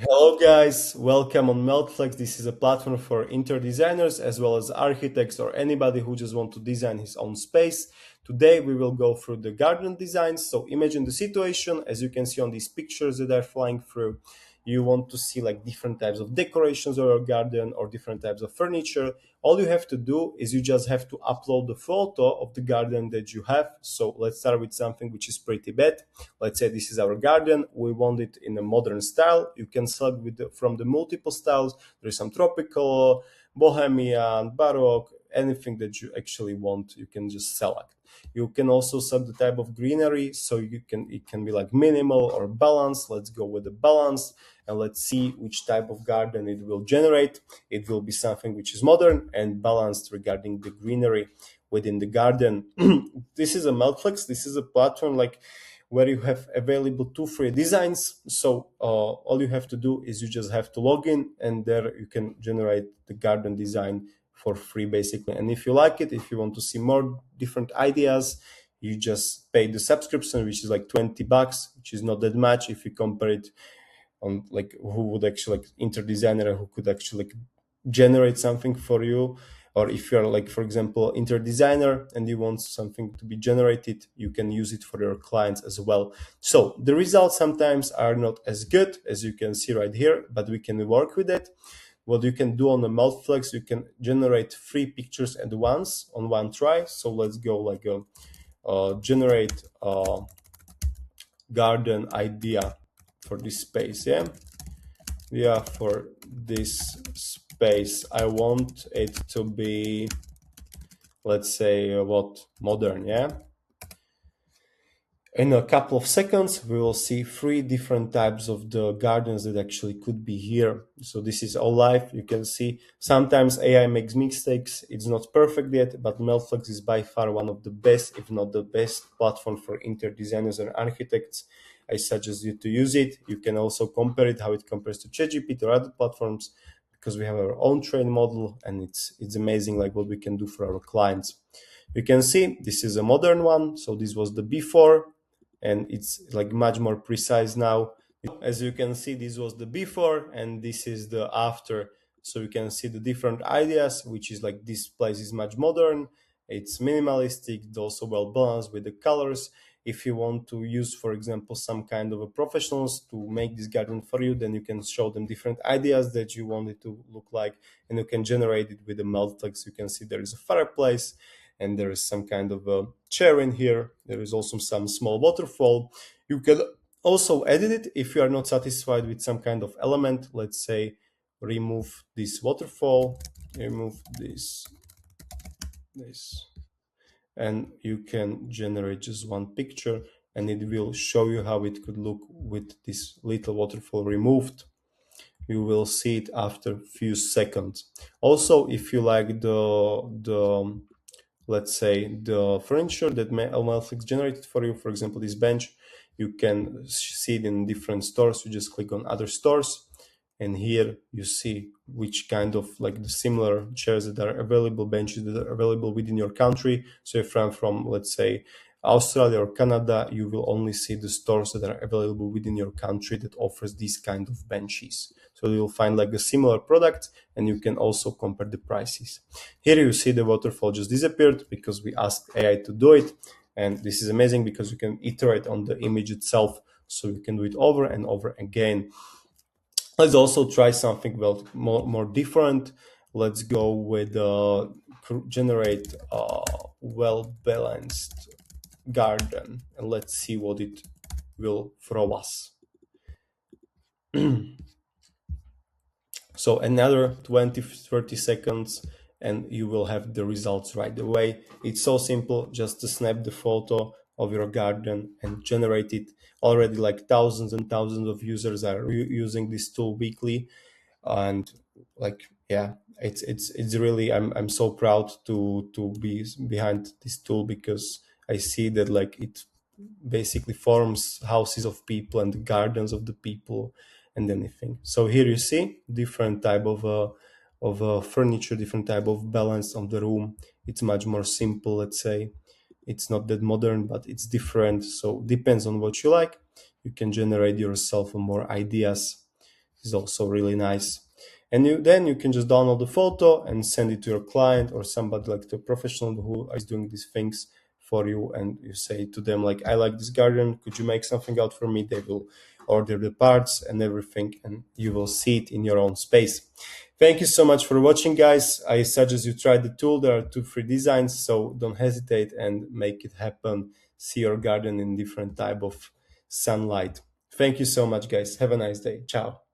Hello, guys. Welcome on MeltFlex. This is a platform for interior designers as well as architects or anybody who just want to design his own space. Today, we will go through the garden designs. So imagine the situation, as you can see on these pictures that are flying through. You want to see like different types of decorations or your garden or different types of furniture. All you have to do is you just have to upload the photo of the garden that you have. So let's start with something which is pretty bad. Let's say this is our garden. We want it in a modern style. You can select from the multiple styles. There is some tropical, Bohemian, Baroque, anything that you actually want, you can just select. You can also set the type of greenery, so it can be like minimal or balanced. Let's go with the balance and let's see which type of garden it will generate. It will be something which is modern and balanced regarding the greenery within the garden. This is a MeltFlex. This is a platform like where you have available two free designs. So all you have to do is you just have to log in, and there you can generate the garden design for free, basically. And if you like it, if you want to see more different ideas, you just pay the subscription, which is like $20, which is not that much if you compare it on like who would actually like inter-designer who could actually like generate something for you. Or if you're like, for example, inter-designer and you want something to be generated, you can use it for your clients as well. So the results sometimes are not as good as you can see right here, but we can work with it. What you can do on the MeltFlex, you can generate 3 pictures at once on one try. So let's go like a generate a garden idea for this space. Yeah, for this space I want it to be, let's say, what, modern. In a couple of seconds we will see 3 different types of the gardens that actually could be here. So this is all live. You can see sometimes AI makes mistakes. It's not perfect yet, but MeltFlex is by far one of the best, if not the best, platform for interior designers and architects. I suggest you to use it. You can also compare it, how it compares to ChatGPT or other platforms, because we have our own train model, and it's amazing like what we can do for our clients. You can see this is a modern one. So this was the before, and it's like much more precise now. As you can see, this was the before and this is the after. So you can see the different ideas, which is like this place is much modern, it's minimalistic, it's also well balanced with the colors. If you want to use, for example, some kind of a professionals to make this garden for you, then you can show them different ideas that you want it to look like, and you can generate it with the MeltFlex. You can see there is a fireplace, and there is some kind of a chair in here. There is also some small waterfall. You can also edit it if you are not satisfied with some kind of element. Let's say remove this waterfall, remove this, and you can generate just one picture, and it will show you how it could look with this little waterfall removed. You will see it after a few seconds. Also, if you like the let's say the furniture that MeltFlex generated for you, for example this bench, you can see it in different stores. You just click on other stores, and here you see which kind of like the similar chairs that are available, benches that are available within your country. So if I'm from, let's say, Australia or Canada, you will only see the stores that are available within your country that offers these kind of benches. So you'll find like a similar product, and you can also compare the prices. Here you see the waterfall just disappeared because we asked AI to do it. And this is amazing because you can iterate on the image itself. So you can do it over and over again. Let's also try something well more different. Let's go with generate a well balanced garden, and let's see what it will throw us. So another 20-30 seconds and you will have the results right away. It's so simple, just to snap the photo of your garden and generate it. Already like thousands and thousands of users are using this tool weekly. And like, yeah, it's really, I'm so proud to be behind this tool, because I see that like it basically forms houses of people and the gardens of the people and anything. So here you see different type of furniture, different type of balance of the room. It's much more simple, let's say. It's not that modern, but it's different. So depends on what you like. You can generate yourself more ideas. is also really nice. And then you can just download the photo and send it to your client or somebody like the professional who is doing these things for you, and you say to them like, I like this garden, could you make something out for me? They will order the parts and everything, and you will see it in your own space. Thank you so much for watching, guys. I suggest you try the tool. There are two free designs, so don't hesitate and make it happen. See your garden in different type of sunlight. Thank you so much, guys. Have a nice day. Ciao.